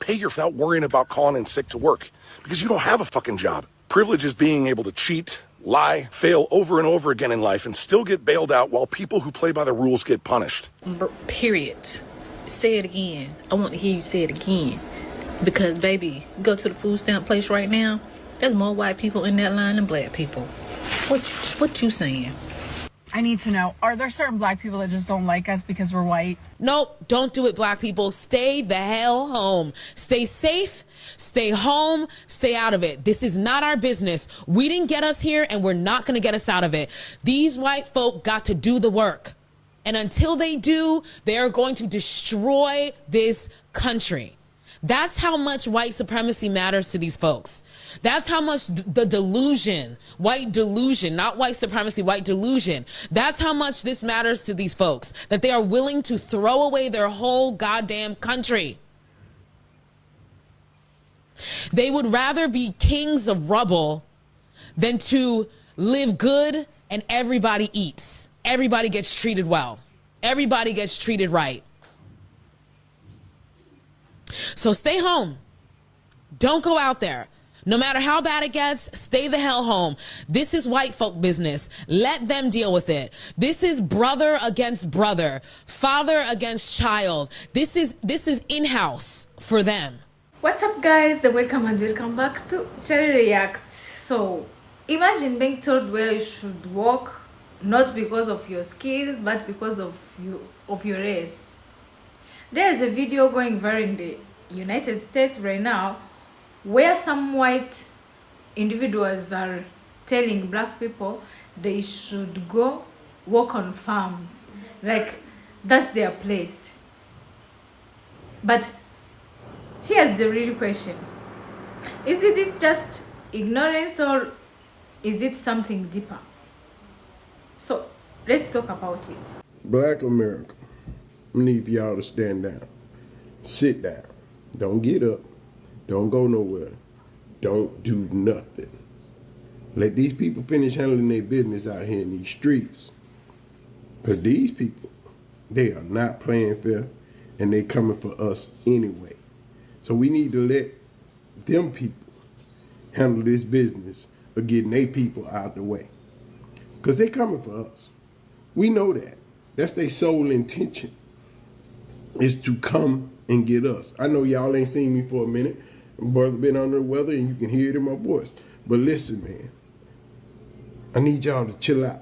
pay your without worrying about calling in sick to work because you don't have a fucking job. Privilege is being able to cheat, lie, fail over and over again in life and still get bailed out while people who play by the rules get punished. Period. Say it again. I want to hear you say it again. Because, baby, go to the food stamp place right now. There's more white people in that line than black people. What you saying? I need to know, are there certain black people that just don't like us because we're white? Nope, don't do it, black people. Stay the hell home. Stay safe, stay home, stay out of it. This is not our business. We didn't get us here and we're not going to get us out of it. These white folk got to do the work. And until they do, they are going to destroy this country. That's how much white supremacy matters to these folks. That's how much the delusion, white delusion, not white supremacy, white delusion. That's how much this matters to these folks, that they are willing to throw away their whole goddamn country. They would rather be kings of rubble than to live good and everybody eats. Everybody gets treated well. Everybody gets treated right. So stay home. Don't go out there. No matter how bad it gets, stay the hell home. This is white folk business. Let them deal with it. This is brother against brother, father against child. This is in-house for them. What's up, guys? Welcome back to Cherry React. So imagine being told where you should walk, not because of your skills but because of your race. There's a video going viral in the United States right now where some white individuals are telling black people they should go work on farms. Like, that's their place. But here's the real question. Is this just ignorance or is it something deeper? So let's talk about it. Black America, I need for y'all to stand down. Sit down. Don't get up. Don't go nowhere. Don't do nothing. Let these people finish handling their business out here in these streets. Because these people, they are not playing fair and they coming for us anyway. So we need to let them people handle this business of getting their people out the way. Because they coming for us. We know that. That's their sole intention, is to come and get us. I know y'all ain't seen me for a minute. Brother been under the weather and you can hear it in my voice. But listen, man, I need y'all to chill out.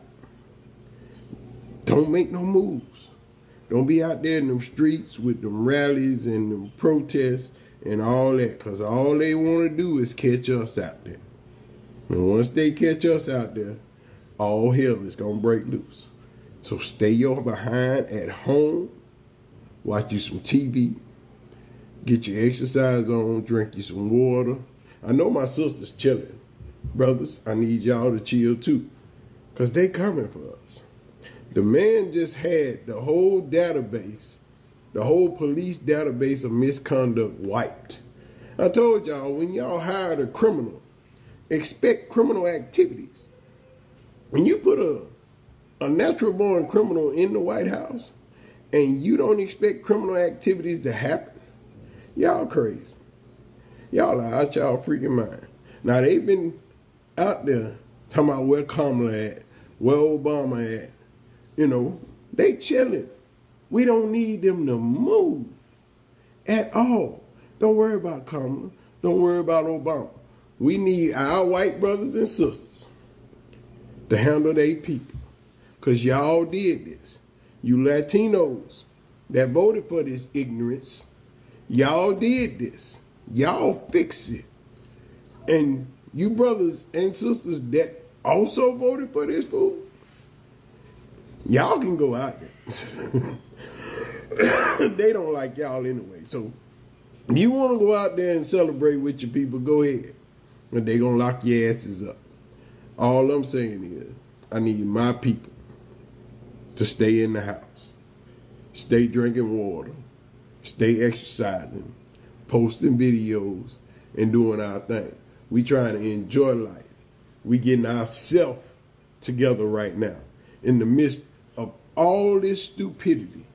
Don't make no moves. Don't be out there in them streets with them rallies and them protests and all that, because all they want to do is catch us out there. And once they catch us out there, all hell is going to break loose. So stay your behind at home, watch you some TV, get your exercise on, drink you some water. I know my sister's chilling. Brothers, I need y'all to chill too, because they coming for us. The man just had the whole database, the whole police database of misconduct wiped. I told y'all, when y'all hired a criminal, expect criminal activities. When you put a natural born criminal in the White House and you don't expect criminal activities to happen, y'all crazy. Y'all are out y'all freaking mind. Now, they've been out there talking about where Kamala at, where Obama at. You know, they chilling. We don't need them to move at all. Don't worry about Kamala. Don't worry about Obama. We need our white brothers and sisters to handle their people. Because y'all did this. You Latinos that voted for this ignorance, y'all did this. Y'all fix it. And you brothers and sisters that also voted for this fool, y'all can go out there. They don't like y'all anyway. So if you want to go out there and celebrate with your people, go ahead. But they going to lock your asses up. All I'm saying is, I need my people to stay in the house, stay drinking water, stay exercising, posting videos, and doing our thing. We trying to enjoy life. We getting ourselves together right now. In the midst of all this stupidity,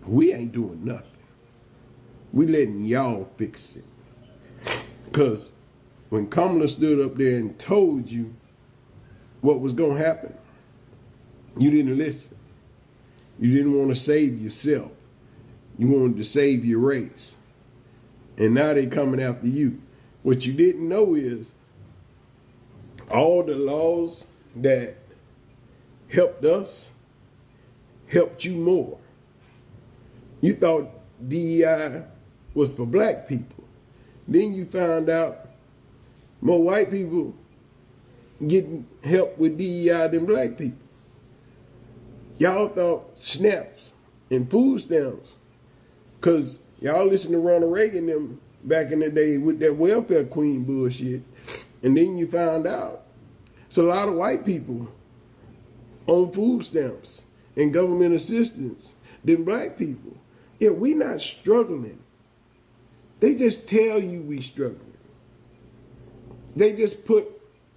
we ain't doing nothing. We letting y'all fix it. Because when Kamala stood up there and told you what was going to happen, you didn't listen. You didn't want to save yourself. You wanted to save your race. And now they coming after you. What you didn't know is all the laws that helped us helped you more. You thought DEI was for black people. Then you found out more white people getting help with DEI than black people. Y'all thought SNAPs and food stamps, because y'all listened to Ronald Reagan them back in the day with that welfare queen bullshit. And then you found out it's a lot of white people on food stamps and government assistance than black people. Yeah, we not struggling. They just tell you we struggling. They just put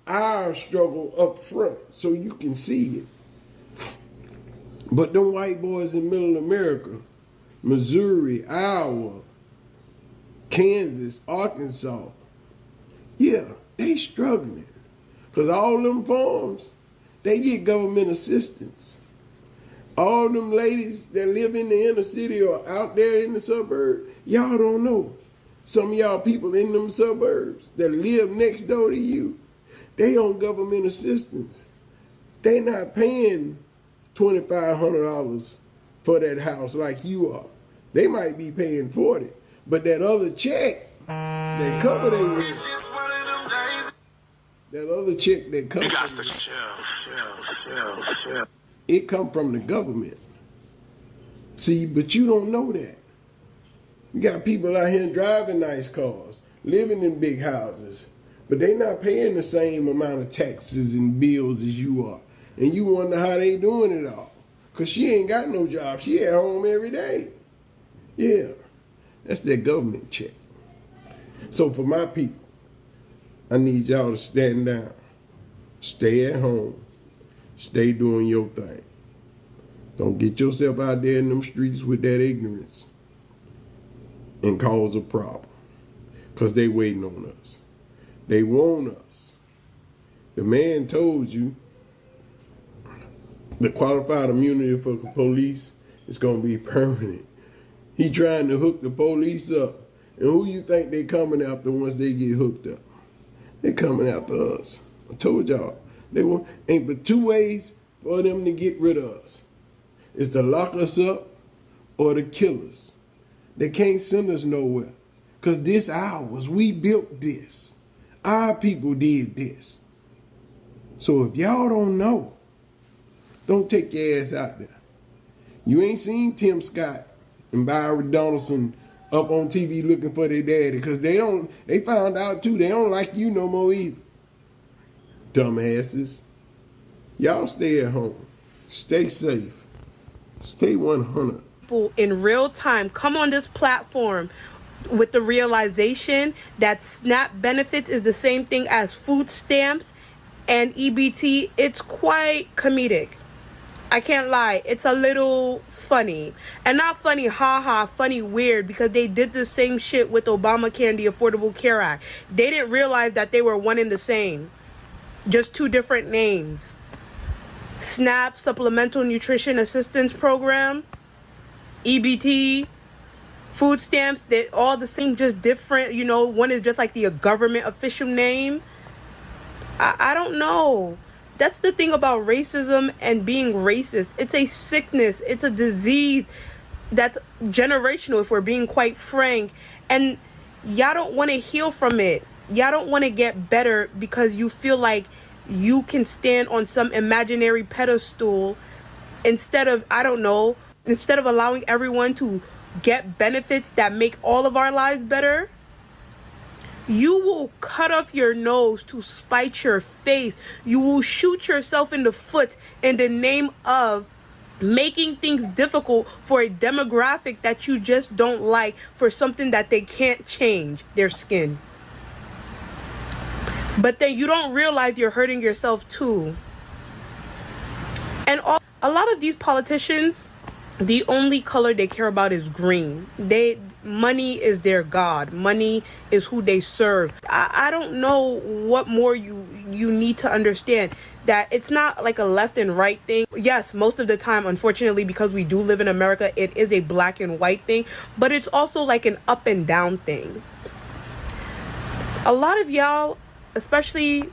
our struggle up front so you can see it. But them white boys in middle America, Missouri, Iowa, Kansas, Arkansas, yeah, they struggling. Because all them farms, they get government assistance. All them ladies that live in the inner city or out there in the suburbs, y'all don't know. Some of y'all people in them suburbs that live next door to you, they on government assistance. They not paying $2,500 for that house like you are. They might be paying $40, but that other check that cover their rent, that other check that cover, it come from the government. See, but you don't know that. You got people out here driving nice cars, living in big houses, but they not paying the same amount of taxes and bills as you are. And you wonder how they doing it all. Because she ain't got no job. She at home every day. Yeah, that's their government check. So for my people, I need y'all to stand down. Stay at home. Stay doing your thing. Don't get yourself out there in them streets with that ignorance and cause a problem. Because they waiting on us. They want us. The man told you the qualified immunity for the police is going to be permanent. He trying to hook the police up. And who you think they coming after once they get hooked up? They coming after us. I told y'all. They ain't but two ways for them to get rid of us. It's to lock us up or to kill us. They can't send us nowhere. Because this ours. We built this. Our people did this. So if y'all don't know, don't take your ass out there. You ain't seen Tim Scott and Byron Donaldson up on TV looking for their daddy because they found out too, they don't like you no more either. Dumbasses. Y'all stay at home. Stay safe. Stay 100. People in real time come on this platform with the realization that SNAP benefits is the same thing as food stamps and EBT. It's quite comedic. I can't lie. It's a little funny. And not funny, haha, funny, weird, because they did the same shit with Obamacare and the Affordable Care Act. They didn't realize that they were one and the same. Just two different names. SNAP, Supplemental Nutrition Assistance Program, EBT, food stamps, they're all the same, just different. You know, one is just like the government official name. I don't know. That's the thing about racism and being racist. It's a sickness. It's a disease that's generational, if we're being quite frank. And y'all don't want to heal from it. Y'all don't want to get better because you feel like you can stand on some imaginary pedestal instead of, I don't know, instead of allowing everyone to get benefits that make all of our lives better. You will cut off your nose to spite your face. You will shoot yourself in the foot in the name of making things difficult for a demographic that you just don't like, for something that they can't change, their skin. But then you don't realize you're hurting yourself too. And a lot of these politicians, the only color they care about is green. money is their god. Money is who they serve. I don't know what more you need to understand, that it's not like a left and right thing. Yes, most of the time, unfortunately, because we do live in America, it is a black and white thing, but it's also like an up and down thing. A lot of y'all, especially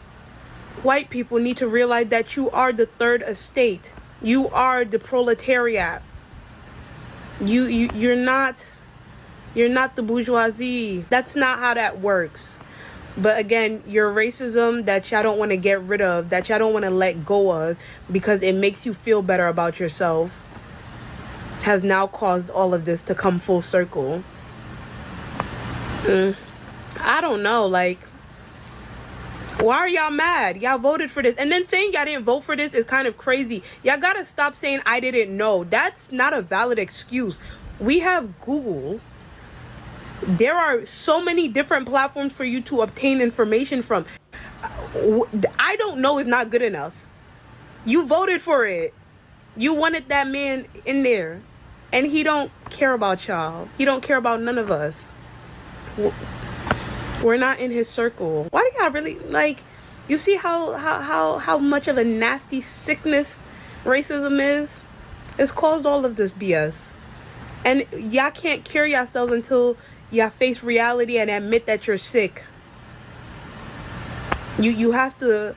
white people, need to realize that you are the third estate. You are the proletariat. You're not the bourgeoisie. That's not how that works. But again, your racism that y'all don't want to get rid of, that y'all don't want to let go of because it makes you feel better about yourself, has now caused all of this to come full circle. I don't know, like, why are y'all mad? Y'all voted for this. And then saying y'all didn't vote for this is kind of crazy. Y'all gotta stop saying I didn't know. That's not a valid excuse. We have Google. There are so many different platforms for you to obtain information from. I don't know is not good enough. You voted for it. You wanted that man in there. And he don't care about y'all. He don't care about none of us. We're not in his circle. Why do y'all really, like, you see how much of a nasty sickness racism is? It's caused all of this BS. And y'all can't cure yourselves until y'all face reality and admit that you're sick. You have to,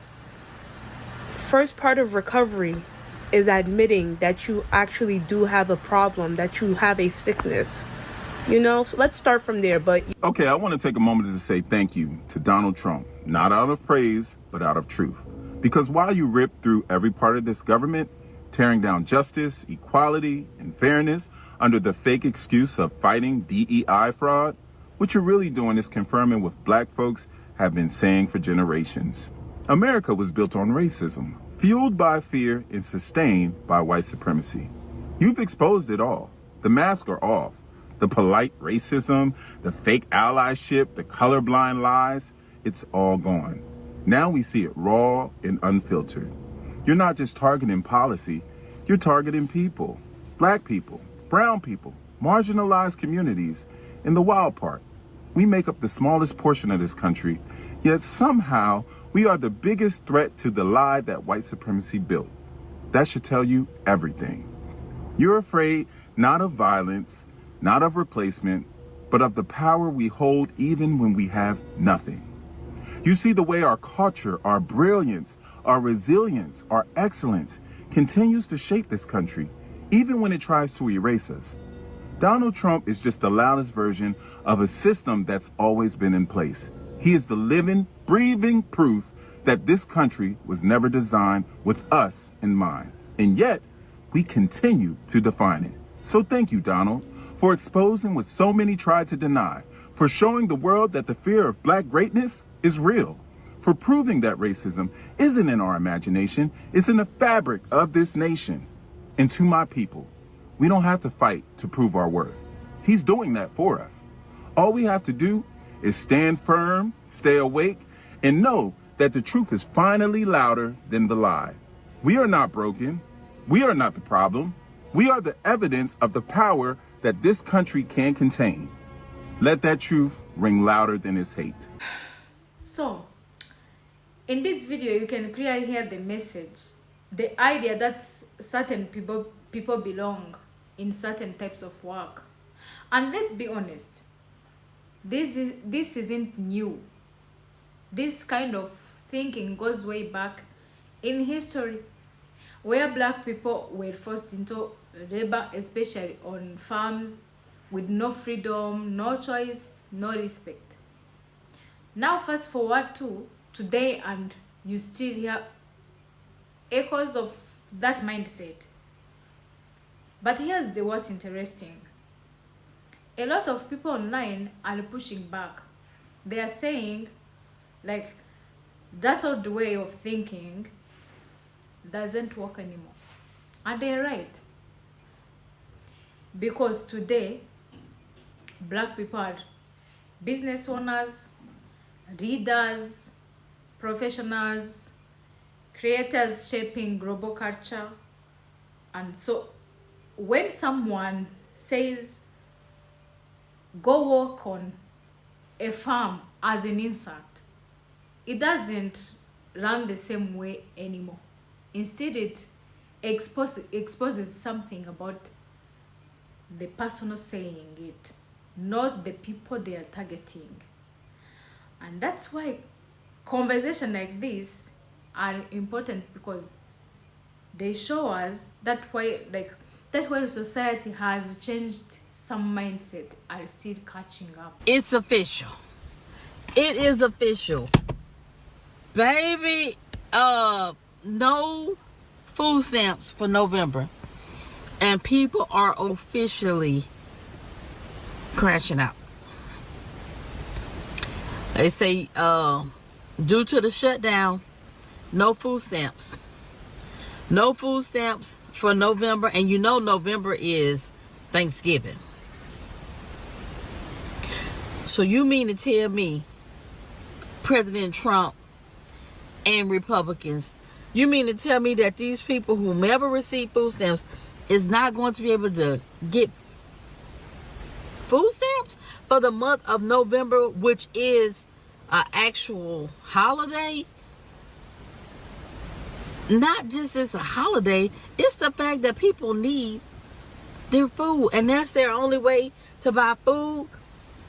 first part of recovery is admitting that you actually do have a problem, that you have a sickness. You know, so let's start from there. But okay, I want to take a moment to say thank you to Donald Trump, not out of praise, but out of truth. Because while you rip through every part of this government, tearing down justice, equality, and fairness under the fake excuse of fighting DEI fraud, what you're really doing is confirming what black folks have been saying for generations. America was built on racism, fueled by fear and sustained by white supremacy. You've exposed it all. The masks are off. The polite racism, the fake allyship, the colorblind lies, it's all gone. Now we see it raw and unfiltered. You're not just targeting policy, you're targeting people. Black people, brown people, marginalized communities. And the wild part, we make up the smallest portion of this country, yet somehow we are the biggest threat to the lie that white supremacy built. That should tell you everything. You're afraid not of violence, not of replacement, but of the power we hold even when we have nothing. You see the way our culture, our brilliance, our resilience, our excellence continues to shape this country, even when it tries to erase us. Donald Trump is just the loudest version of a system that's always been in place. He is the living, breathing proof that this country was never designed with us in mind. And yet, we continue to define it. So thank you, Donald, for exposing what so many tried to deny, for showing the world that the fear of black greatness is real, for proving that racism isn't in our imagination, it's in the fabric of this nation. And to my people, we don't have to fight to prove our worth. He's doing that for us. All we have to do is stand firm, stay awake, and know that the truth is finally louder than the lie. We are not broken. We are not the problem. We are the evidence of the power that this country can contain. Let that truth ring louder than its hate. So, in this video, you can clearly hear the message, the idea that certain people belong in certain types of work. And let's be honest, this isn't new. This kind of thinking goes way back in history, where black people were forced into labor, especially on farms, with no freedom, no choice, no respect. Now fast forward to today, and you still hear echoes of that mindset. But here's what's interesting. A lot of people online are pushing back. They are saying, like, that old way of thinking doesn't work anymore. And they're right. Because today, black people are business owners, readers, professionals, creators shaping global culture. And so when someone says go work on a farm as an insect, it doesn't run the same way anymore. Instead, it exposes something about the person saying it, not the people they are targeting. And that's why conversations like this are important, because they show us that way society has changed, some mindset are still catching up. It's official. It is official. Baby, no food stamps for November. And people are officially crashing out. They say, due to the shutdown, no food stamps. No food stamps for November. And you know November is Thanksgiving. So you mean to tell me President Trump and Republicans, you mean to tell me that these people who never receive food stamps is not going to be able to get food stamps for the month of November, which is an actual holiday? Not just it's a holiday, it's the fact that people need their food, and that's their only way to buy food.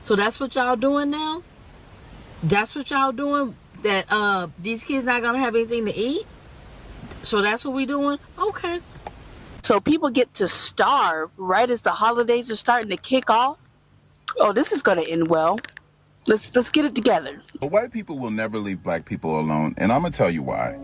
So that's what y'all doing now? That's what y'all doing? That these kids not gonna have anything to eat? So that's what we doing? Okay. So people get to starve right as the holidays are starting to kick off. Oh, this is gonna end well. Let's get it together. But white people will never leave black people alone, and I'm gonna tell you why.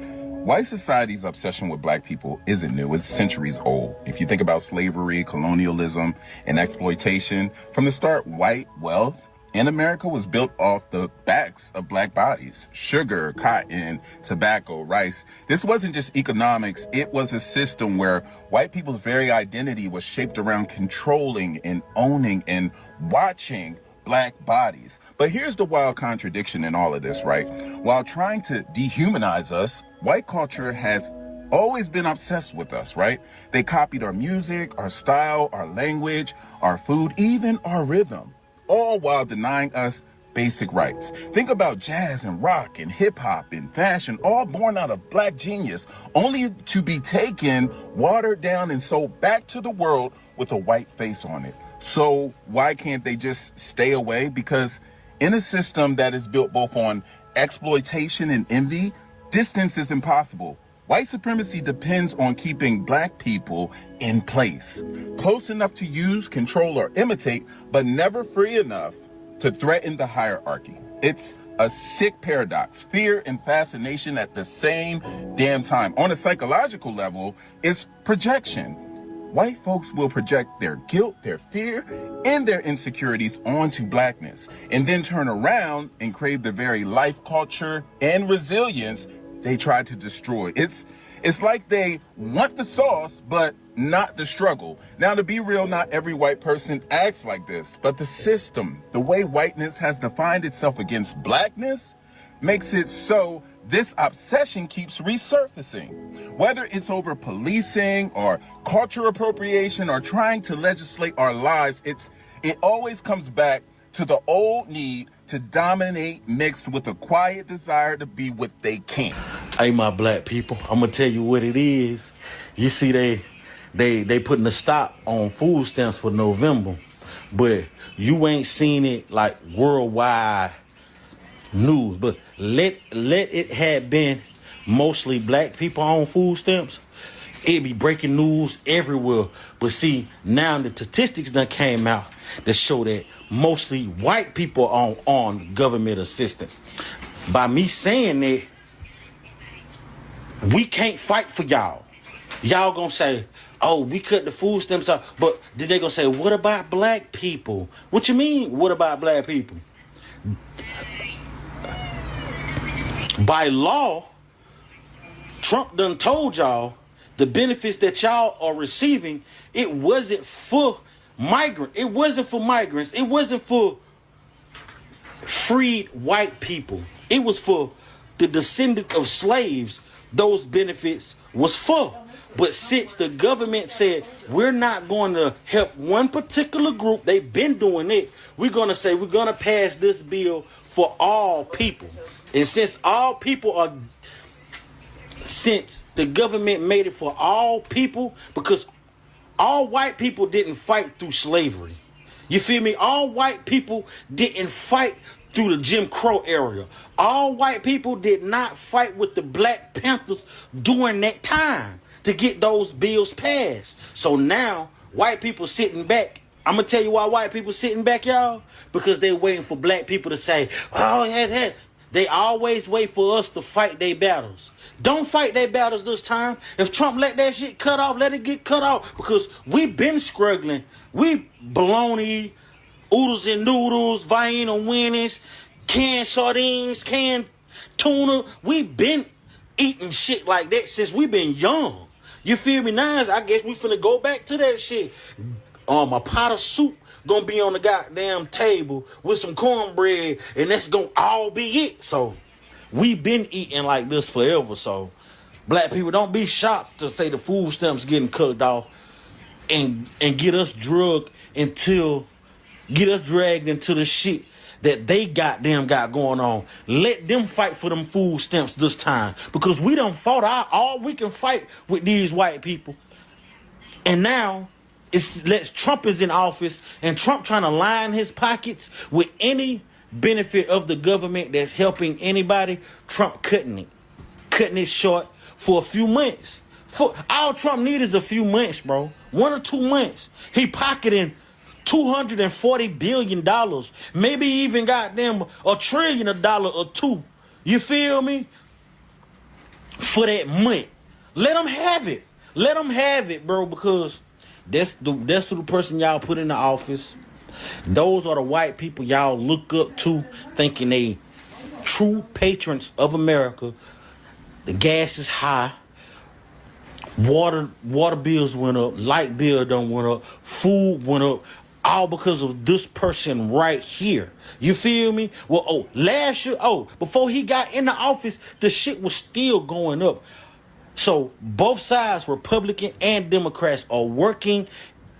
White society's obsession with black people isn't new. It's centuries old. If you think about slavery, colonialism, and exploitation, from the start, white wealth in America was built off the backs of black bodies. Sugar, cotton, tobacco, rice. This wasn't just economics. It was a system where white people's very identity was shaped around controlling and owning and watching black bodies. But here's the wild contradiction in all of this, right? While trying to dehumanize us, white culture has always been obsessed with us, right? They copied our music, our style, our language, our food, even our rhythm, all while denying us basic rights. Think about jazz and rock and hip hop and fashion, all born out of black genius, only to be taken, watered down, and sold back to the world with a white face on it. So why can't they just stay away? Because in a system that is built both on exploitation and envy, distance is impossible. White supremacy depends on keeping black people in place, close enough to use, control, or imitate, but never free enough to threaten the hierarchy. It's a sick paradox, fear and fascination at the same damn time. On a psychological level, it's projection. White folks will project their guilt, their fear, and their insecurities onto blackness, and then turn around and crave the very life, culture, and resilience they tried to destroy. It's like they want the sauce, but not the struggle. Now, to be real, not every white person acts like this, but the system, the way whiteness has defined itself against blackness, makes it so this obsession keeps resurfacing. Whether it's over policing or culture appropriation or trying to legislate our lives, it always comes back to the old need to dominate mixed with a quiet desire to be what they can. Hey, my black people, I'm gonna tell you what it is. You see, they putting a stop on food stamps for November, but you ain't seen it like worldwide news. But let it have been mostly black people on food stamps, it'd be breaking news everywhere. But see, now the statistics done came out that show that mostly white people are on government assistance. By me saying that, we can't fight for y'all. Y'all gonna say, oh, we cut the food stamps out, but then they gonna say, what about black people? What you mean, what about black people? By law, Trump done told y'all the benefits that y'all are receiving, it wasn't for migrants. It wasn't for migrants. It wasn't for freed white people. It was for the descendant of slaves. Those benefits was for. But since the government said we're not going to help one particular group, they've been doing it, we're going to say we're going to pass this bill for all people. And since the government made it for all people, because all white people didn't fight through slavery. You feel me? All white people didn't fight through the Jim Crow era. All white people did not fight with the Black Panthers during that time to get those bills passed. So now, white people sitting back. I'm going to tell you why white people sitting back, y'all. Because they're waiting for black people to say, oh, yeah. They always wait for us to fight their battles. Don't fight their battles this time. If Trump let that shit cut off, let it get cut off. Because we've been struggling. We bologna, oodles and noodles, Vienna winnings, canned sardines, canned tuna. We've been eating shit like that since we've been young. You feel me? Now, I guess we finna go back to that shit. A pot of soup gonna be on the goddamn table with some cornbread, and that's gonna all be it. So we've been eating like this forever. So black people, don't be shocked to say the food stamps getting cooked off and get us dragged into the shit that they got going on. Let them fight for them food stamps this time, because we done fought all we can fight with these white people. And now Trump is in office, and Trump trying to line his pockets with any benefit of the government that's helping anybody. Trump cutting it short for a few months. All Trump needs is a few months, bro. 1 or 2 months. He pocketing $240 billion, maybe even goddamn $1 trillion or two. You feel me? For that month. Let them have it. Let them have it, bro, because that's the person y'all put in the office. Those are the white people y'all look up to, thinking they true patrons of America. The gas is high. Water bills went up. Light bill done went up. Food went up. All because of this person right here. You feel me? Well, last year, before he got in the office, the shit was still going up. So both sides, Republican and Democrats, are working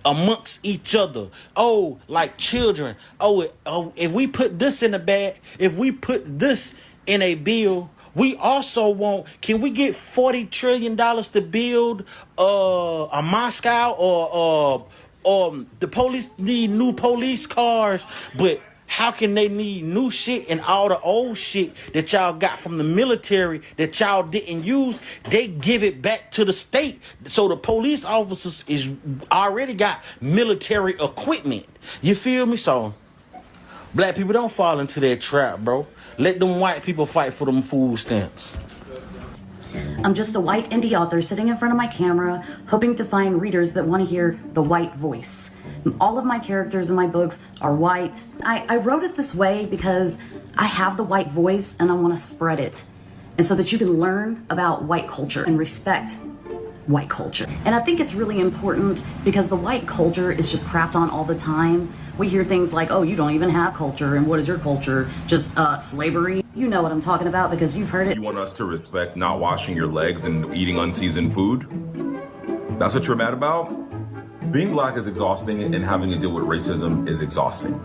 amongst each other. Like children. If we put this in a bag, if we put this in a bill, we also can we get $40 trillion to build a Moscow, or the police need new police cars, but how can they need new shit and all the old shit that y'all got from the military that y'all didn't use? They give it back to the state. So the police officers is already got military equipment. You feel me? So black people, don't fall into that trap, bro. Let them white people fight for them food stamps. I'm just a white indie author sitting in front of my camera, hoping to find readers that want to hear the white voice. All of my characters in my books are white. I wrote it this way because I have the white voice and I want to spread it. And so that you can learn about white culture and respect white culture. And I think it's really important because the white culture is just crapped on all the time. We hear things like, oh, you don't even have culture, and what is your culture? Just slavery. You know what I'm talking about because you've heard it. You want us to respect not washing your legs and eating unseasoned food? That's what you're mad about? Being black is exhausting, and having to deal with racism is exhausting.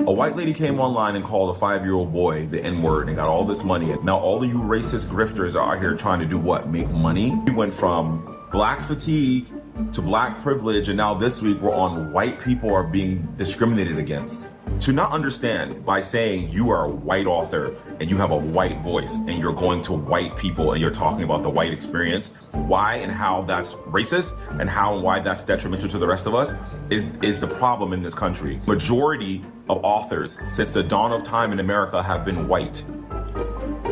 A white lady came online and called a 5-year-old boy the N-word and got all this money. And now all of you racist grifters are out here trying to do what? Make money? We went from black fatigue to black privilege, and now this week we're on white people are being discriminated against. To not understand by saying you are a white author and you have a white voice and you're going to white people and you're talking about the white experience, why and how that's racist and how and why that's detrimental to the rest of us is the problem in this country. Majority of authors since the dawn of time in America have been white.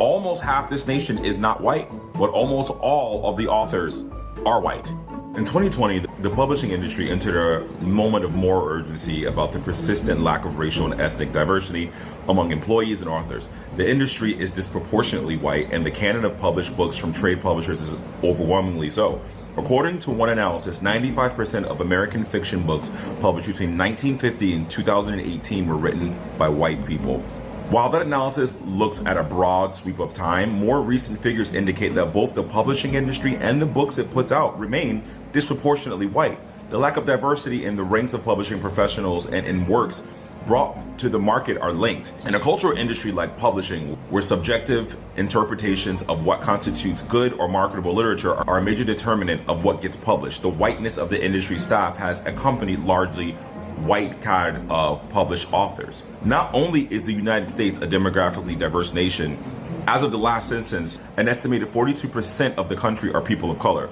Almost half this nation is not white, but almost all of the authors are white. In 2020, the publishing industry entered a moment of moral urgency about the persistent lack of racial and ethnic diversity among employees and authors. The industry is disproportionately white, and the canon of published books from trade publishers is overwhelmingly so. According to one analysis, 95% of American fiction books published between 1950 and 2018 were written by white people. While that analysis looks at a broad sweep of time, more recent figures indicate that both the publishing industry and the books it puts out remain disproportionately white. The lack of diversity in the ranks of publishing professionals and in works brought to the market are linked. In a cultural industry like publishing, where subjective interpretations of what constitutes good or marketable literature are a major determinant of what gets published, the whiteness of the industry staff has accompanied largely white kind of published authors. Not only is the United States a demographically diverse nation, as of the last census, an estimated 42% of the country are people of color.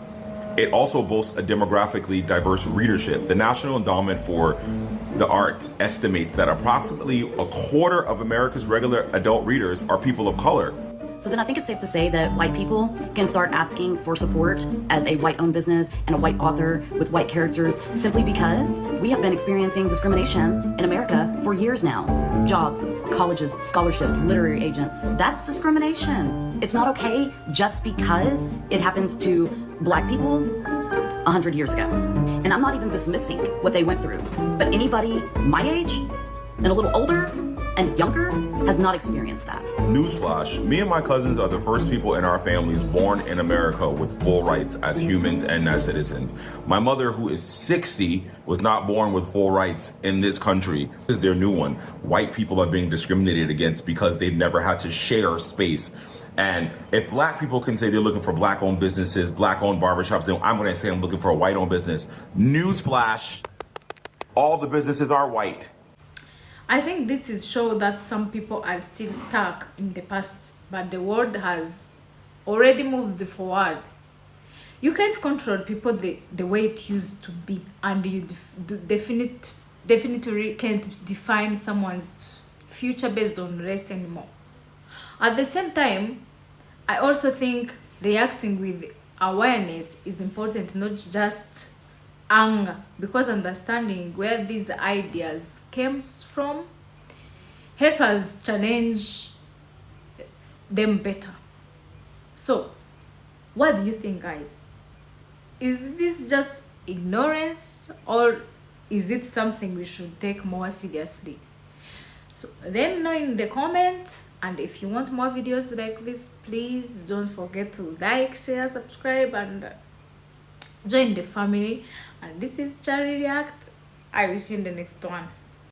It also boasts a demographically diverse readership. The National Endowment for the Arts estimates that approximately a quarter of America's regular adult readers are people of color. So then I think it's safe to say that white people can start asking for support as a white-owned business and a white author with white characters simply because we have been experiencing discrimination in America for years now. Jobs, colleges, scholarships, literary agents. That's discrimination. It's not okay just because it happened to black people 100 years ago. And I'm not even dismissing what they went through, but anybody my age and a little older and younger has not experienced that. Newsflash, me and my cousins are the first people in our families born in America with full rights as humans and as citizens. My mother, who is 60, was not born with full rights in this country. This is their new one. White people are being discriminated against because they've never had to share space. And if black people can say they're looking for black-owned businesses, black-owned barbershops, then I'm gonna say I'm looking for a white-owned business. Newsflash, all the businesses are white. I think this is show that some people are still stuck in the past, but the world has already moved forward. You can't control people the way it used to be, and you definitely can't define someone's future based on race anymore. At the same time, I also think reacting with awareness is important, not just anger, because understanding where these ideas came from help us challenge them better. So what do you think, guys? Is this just ignorance, or is it something we should take more seriously? So let me know in the comments, and if you want more videos like this, please don't forget to like, share, subscribe, and join the family. And this is Cherry React. I wish you in the next one.